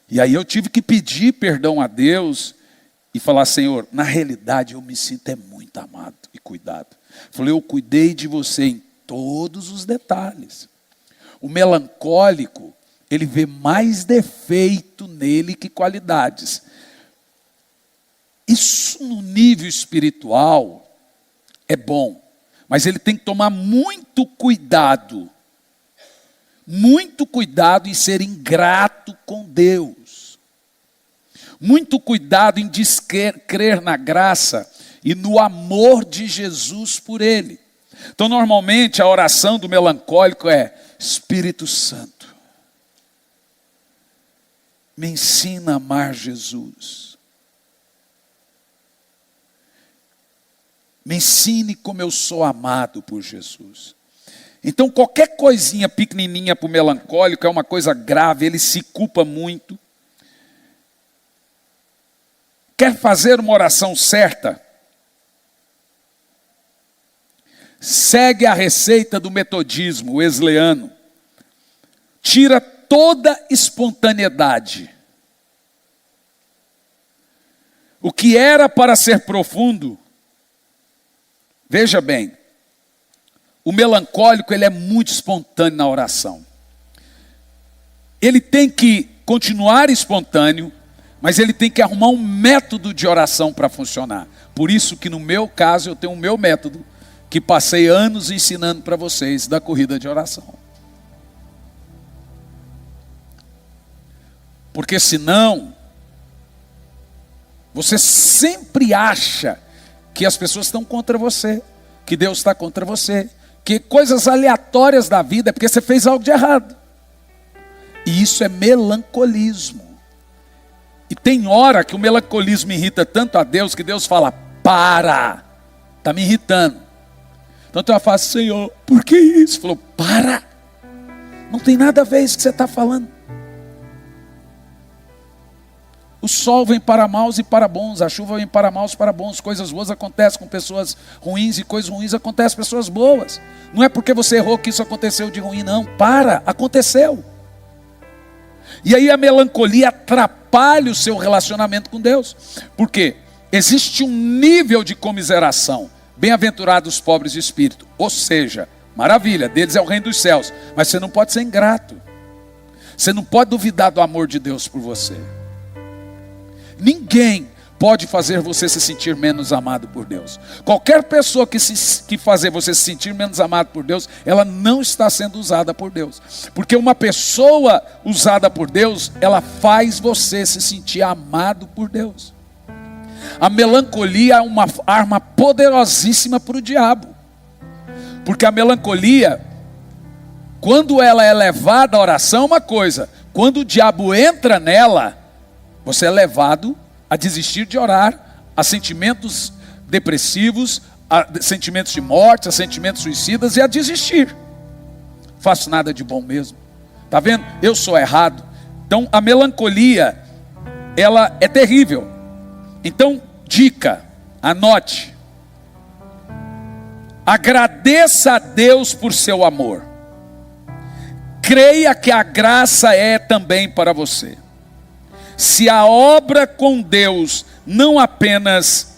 E aí eu tive que pedir perdão a Deus e falar: Senhor, na realidade eu me sinto muito amado e cuidado. Falei: eu cuidei de você em todos os detalhes. O melancólico, ele vê mais defeito nele que qualidades. Isso no nível espiritual é bom, mas ele tem que tomar muito cuidado em ser ingrato com Deus, muito cuidado em descrer na graça e no amor de Jesus por ele. Então, normalmente, a oração do melancólico é: Espírito Santo, me ensina a amar Jesus. Me ensine como eu sou amado por Jesus. Então, qualquer coisinha pequenininha para o melancólico é uma coisa grave, ele se culpa muito. Quer fazer uma oração certa? Segue a receita do metodismo wesleyano. Tira toda espontaneidade. O que era para ser profundo, veja bem, o melancólico, ele é muito espontâneo na oração. Ele tem que continuar espontâneo, mas ele tem que arrumar um método de oração para funcionar. Por isso que no meu caso eu tenho o meu método, que passei anos ensinando para vocês, da corrida de oração. Porque senão, você sempre acha que as pessoas estão contra você, que Deus está contra você, que coisas aleatórias da vida é porque você fez algo de errado. E isso é melancolismo. E tem hora que o melancolismo irrita tanto a Deus, que Deus fala: para, está me irritando. Então eu falo: Senhor, por que isso? Falou: para, não tem nada a ver isso que você está falando. O sol vem para maus e para bons, a chuva vem para maus e para bons, coisas boas acontecem com pessoas ruins e coisas ruins acontecem com pessoas boas. Não é porque você errou que isso aconteceu de ruim, não. Para, aconteceu. E aí a melancolia atrapalha o seu relacionamento com Deus. Por quê? Existe um nível de comiseração. Bem-aventurados os pobres de espírito. Ou seja, maravilha, deles é o reino dos céus. Mas você não pode ser ingrato. Você não pode duvidar do amor de Deus por você. Ninguém pode fazer você se sentir menos amado por Deus. Qualquer pessoa que fazer você se sentir menos amado por Deus, ela não está sendo usada por Deus. Porque uma pessoa usada por Deus, ela faz você se sentir amado por Deus. A melancolia é uma arma poderosíssima para o diabo. Porque a melancolia, quando ela é levada à oração, é uma coisa. Quando o diabo entra nela, você é levado a desistir de orar, a sentimentos depressivos, a sentimentos de morte, a sentimentos suicidas e a desistir. Faço nada de bom mesmo. Está vendo? Eu sou errado. Então a melancolia, ela é terrível. Então, dica, anote. Agradeça a Deus por seu amor. Creia que a graça é também para você. Se a obra com Deus não apenas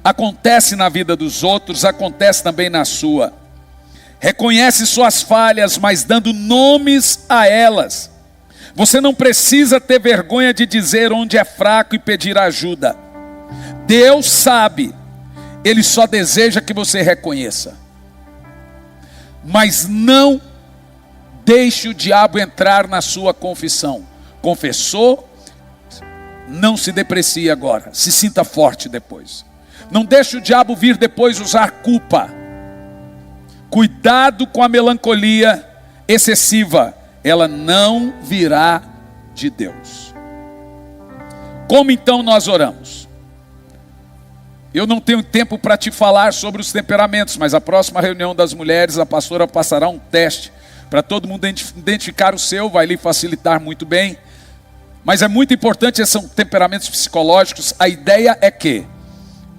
acontece na vida dos outros, acontece também na sua. Reconhece suas falhas, mas dando nomes a elas. Você não precisa ter vergonha de dizer onde é fraco e pedir ajuda. Deus sabe, Ele só deseja que você reconheça. Mas não deixe o diabo entrar na sua confissão. Confessou? Não se deprecie agora, se sinta forte depois. Não deixe o diabo vir depois usar culpa. Cuidado com a melancolia excessiva, ela não virá de Deus. Como então nós oramos? Eu não tenho tempo para te falar sobre os temperamentos, mas a próxima reunião das mulheres, a pastora passará um teste para todo mundo identificar o seu, vai lhe facilitar muito bem. Mas é muito importante, esses são temperamentos psicológicos. A ideia é que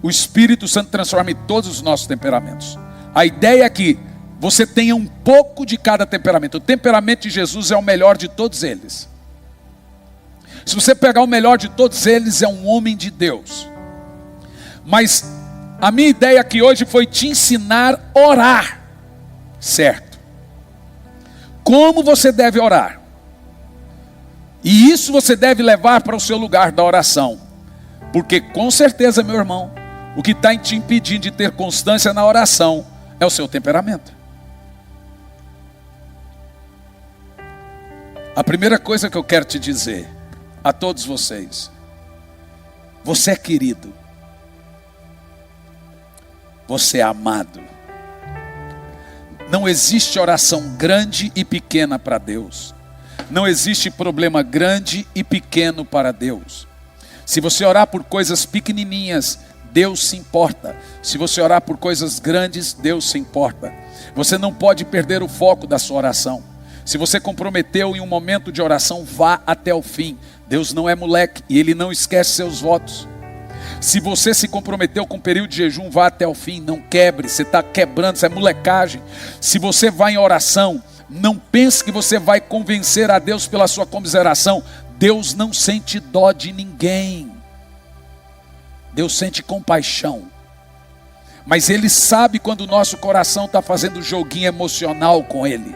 o Espírito Santo transforme todos os nossos temperamentos. A ideia é que você tenha um pouco de cada temperamento. O temperamento de Jesus é o melhor de todos eles. Se você pegar o melhor de todos eles, é um homem de Deus. Mas a minha ideia aqui hoje foi te ensinar a orar, certo? Como você deve orar. E isso você deve levar para o seu lugar da oração. Porque com certeza, meu irmão, o que está te impedindo de ter constância na oração é o seu temperamento. A primeira coisa que eu quero te dizer a todos vocês: você é querido, você é amado. Não existe oração grande e pequena para Deus. Não existe problema grande e pequeno para Deus. Se você orar por coisas pequenininhas, Deus se importa. Se você orar por coisas grandes, Deus se importa. Você não pode perder o foco da sua oração. Se você comprometeu em um momento de oração, vá até o fim. Deus não é moleque e Ele não esquece seus votos. Se você se comprometeu com um período de jejum, vá até o fim, não quebre. Você está quebrando, isso é molecagem. Se você vai em oração, não pense que você vai convencer a Deus pela sua comiseração. Deus não sente dó de ninguém. Deus sente compaixão. Mas Ele sabe quando o nosso coração está fazendo joguinho emocional com Ele.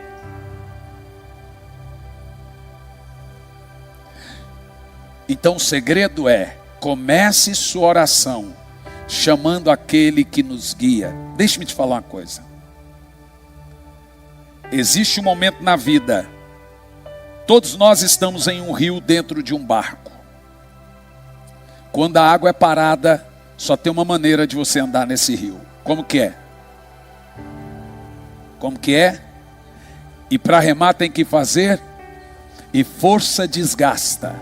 Então o segredo é: comece sua oração chamando aquele que nos guia. Deixe-me te falar uma coisa. Existe um momento na vida, todos nós estamos em um rio dentro de um barco. Quando a água é parada, só tem uma maneira de você andar nesse rio. Como que é? Como que é? E para remar tem que fazer, e força desgasta.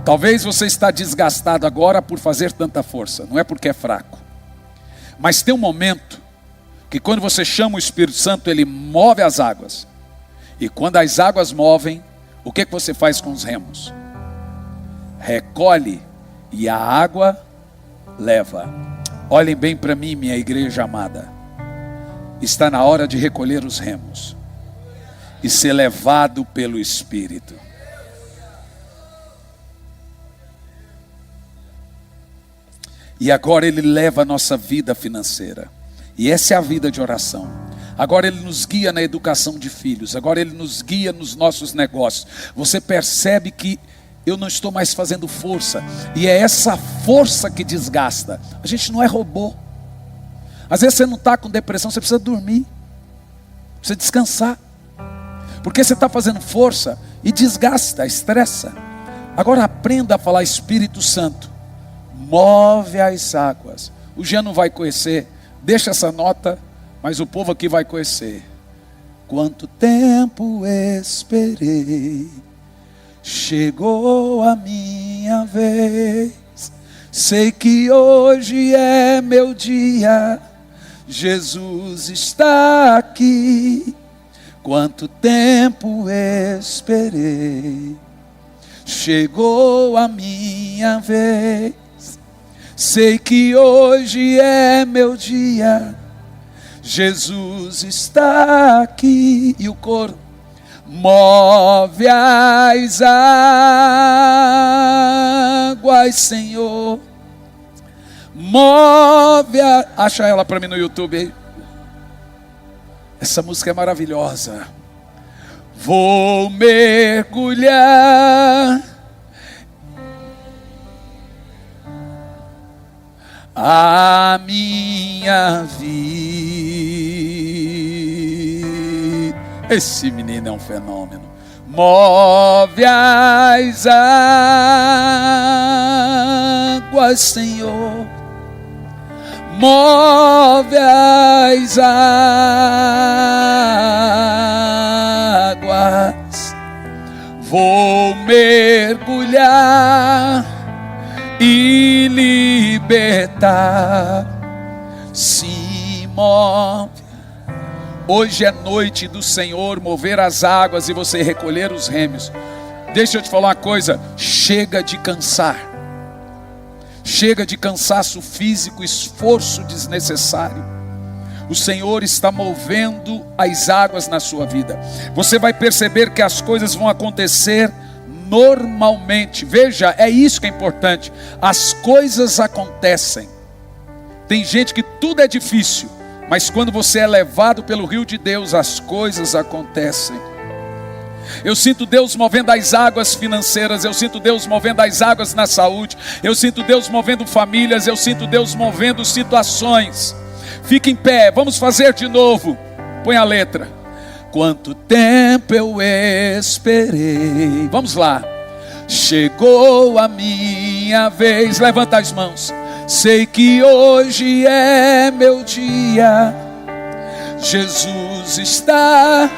Talvez você está desgastado agora por fazer tanta força, não é porque é fraco. Mas tem um momento que quando você chama o Espírito Santo, ele move as águas. E quando as águas movem, o que você faz com os remos? Recolhe e a água leva. Olhem bem para mim, minha igreja amada. Está na hora de recolher os remos e ser levado pelo Espírito. E agora Ele leva a nossa vida financeira. E essa é a vida de oração. Agora Ele nos guia na educação de filhos. Agora Ele nos guia nos nossos negócios. Você percebe que eu não estou mais fazendo força. E é essa força que desgasta. A gente não é robô. Às vezes você não está com depressão, você precisa dormir. Precisa descansar. Porque você está fazendo força e desgasta, estressa. Agora aprenda a falar: Espírito Santo, move as águas. O Jean não vai conhecer, deixa essa nota, mas o povo aqui vai conhecer. Quanto tempo esperei, chegou a minha vez. Sei que hoje é meu dia, Jesus está aqui. Quanto tempo esperei, chegou a minha vez. Sei que hoje é meu dia, Jesus está aqui. E o coro: move as águas, Senhor. Move a... Acha ela para mim no YouTube aí. Essa música é maravilhosa. Vou mergulhar a minha vida. Esse menino é um fenômeno. Move as águas, Senhor. Move as águas. Vou mergulhar e libertar. Se move. Hoje é noite do Senhor mover as águas e você recolher os remos. Deixa eu te falar uma coisa: chega de cansar. Chega de cansaço físico, esforço desnecessário. O Senhor está movendo as águas na sua vida. Você vai perceber que as coisas vão acontecer normalmente. Veja, é isso que é importante. As coisas acontecem. Tem gente que tudo é difícil, mas quando você é levado pelo rio de Deus, as coisas acontecem. Eu sinto Deus movendo as águas financeiras, eu sinto Deus movendo as águas na saúde, eu sinto Deus movendo famílias, eu sinto Deus movendo situações. Fique em pé, vamos fazer de novo. Põe a letra. Quanto tempo eu esperei. Vamos lá. Chegou a minha vez. Levanta as mãos. Sei que hoje é meu dia. Jesus está.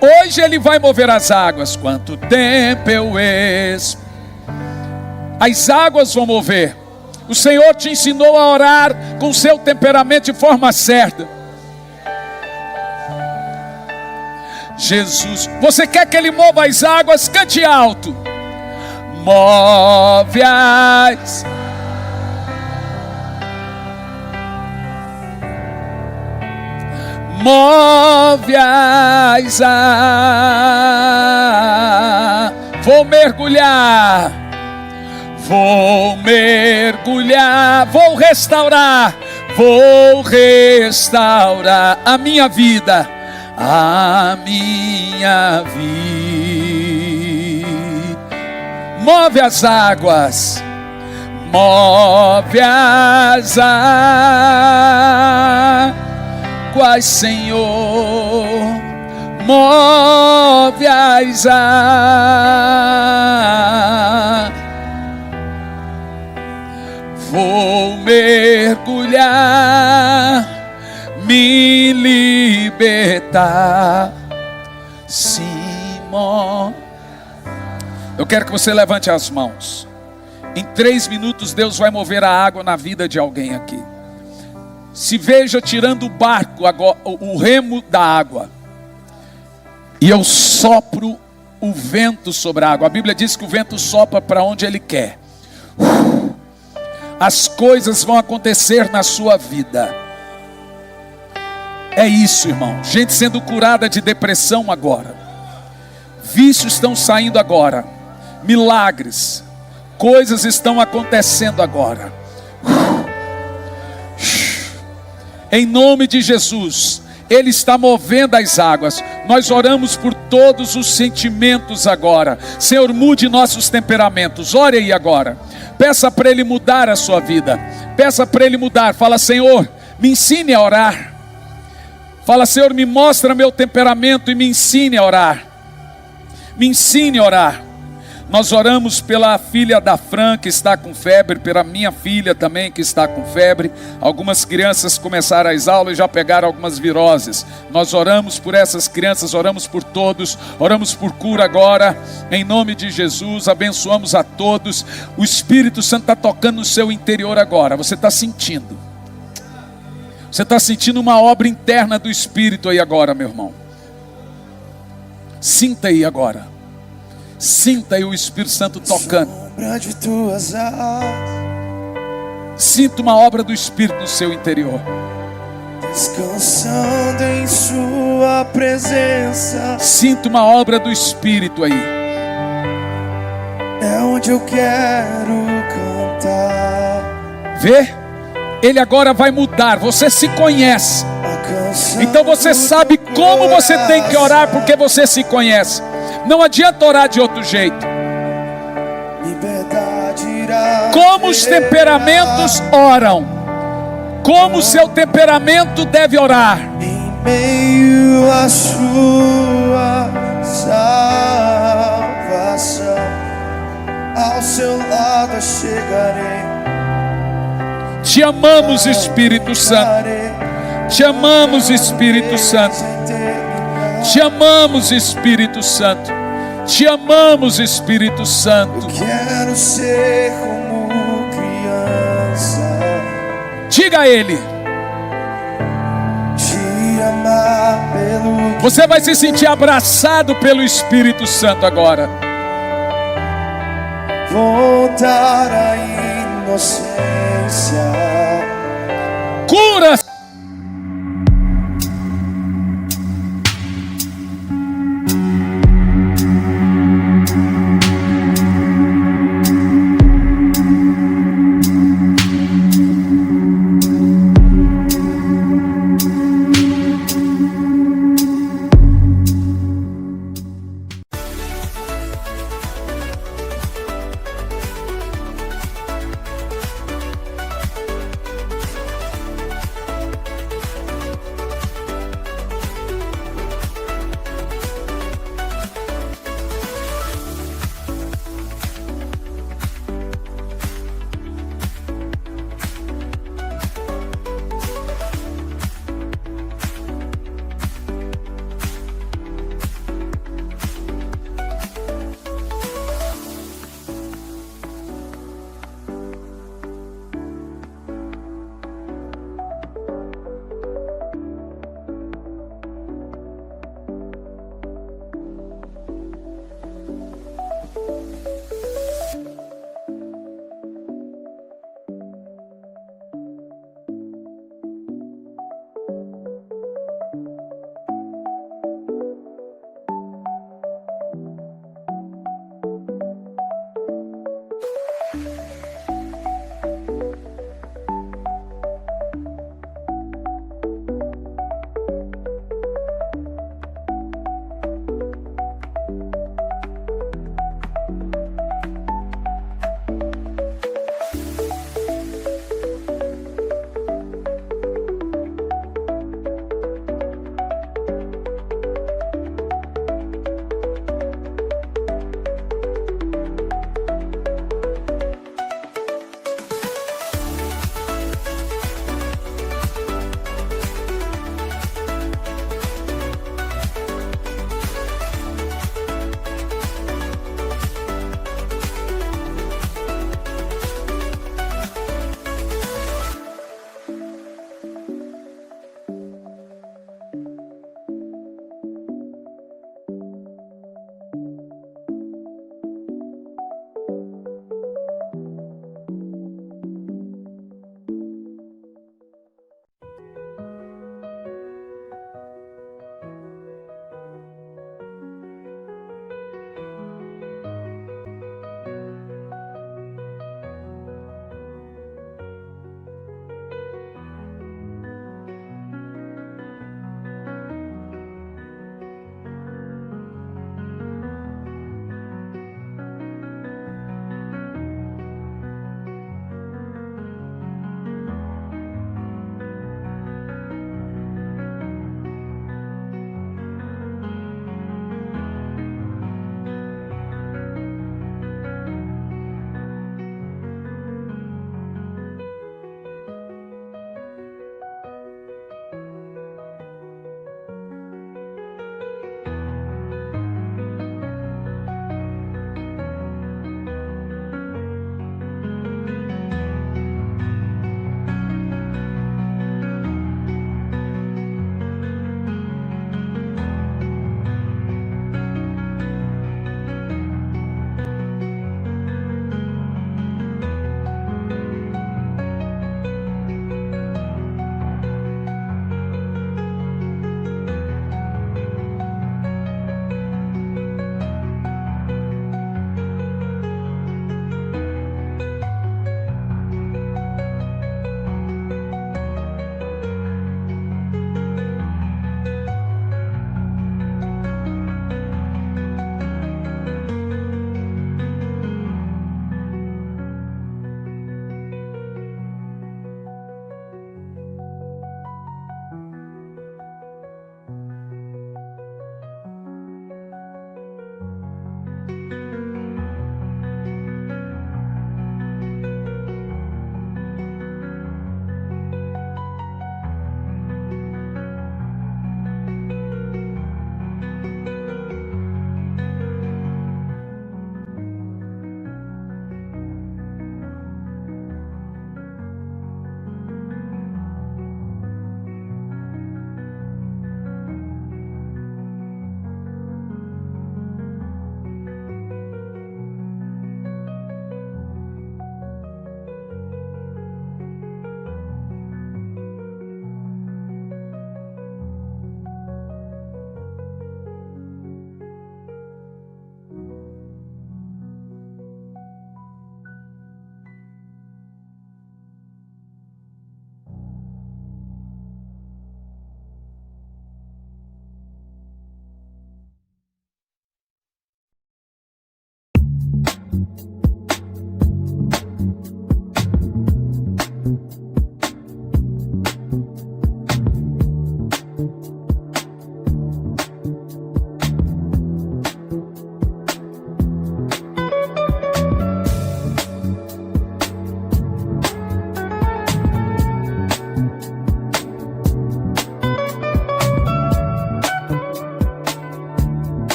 Hoje Ele vai mover as águas. Quanto tempo eu esperei. As águas vão mover. O Senhor te ensinou a orar com o seu temperamento de forma certa. Jesus, você quer que Ele mova as águas? Cante alto. Move as. Move as águas. Vou mergulhar. Vou mergulhar. Vou restaurar. Vou restaurar a minha vida. A minha vida. Move as águas. Move as águas, Senhor. Move as águas. Vou mergulhar, me libertar. Simão. Eu quero que você levante as mãos. Em 3 minutos Deus vai mover a água na vida de alguém aqui. Se veja tirando o barco, agora, o remo da água. E eu sopro o vento sobre a água. A Bíblia diz que o vento sopra para onde Ele quer. As coisas vão acontecer na sua vida. É isso, irmão. Gente sendo curada de depressão agora. Vícios estão saindo agora. Milagres. Coisas estão acontecendo agora. Em nome de Jesus. Ele está movendo as águas. Nós oramos por todos os sentimentos agora. Senhor, mude nossos temperamentos. Ore aí agora. Peça para Ele mudar a sua vida. Peça para Ele mudar. Fala, Senhor, me ensine a orar. Fala, Senhor, me mostra meu temperamento e me ensine a orar. Me ensine a orar. Nós oramos pela filha da Fran que está com febre, pela minha filha também que está com febre. Algumas crianças começaram as aulas e já pegaram algumas viroses. Nós oramos por essas crianças, oramos por todos, oramos por cura agora, em nome de Jesus, abençoamos a todos. O Espírito Santo está tocando no seu interior agora, você está sentindo. Você está sentindo uma obra interna do Espírito aí agora, meu irmão. Sinta aí agora. Sinta aí o Espírito Santo tocando. Sinta uma obra do Espírito no seu interior. Descansando em sua presença. Sinta uma obra do Espírito aí. É onde eu quero cantar. Vê? Ele agora vai mudar. Você se conhece. Então você sabe como você tem que orar, porque você se conhece. Não adianta orar de outro jeito. Como os temperamentos oram. Como o seu temperamento deve orar. Em meio à sua salvação, ao seu lado chegarei. Te amamos, Espírito Santo. Te amamos, Espírito Santo. Te amamos, Espírito Santo. Te amamos, Espírito Santo. Quero ser como criança. Diga a Ele. Te amar pelo. Você vai se sentir abraçado pelo Espírito Santo agora. Voltar à inocência. Cura.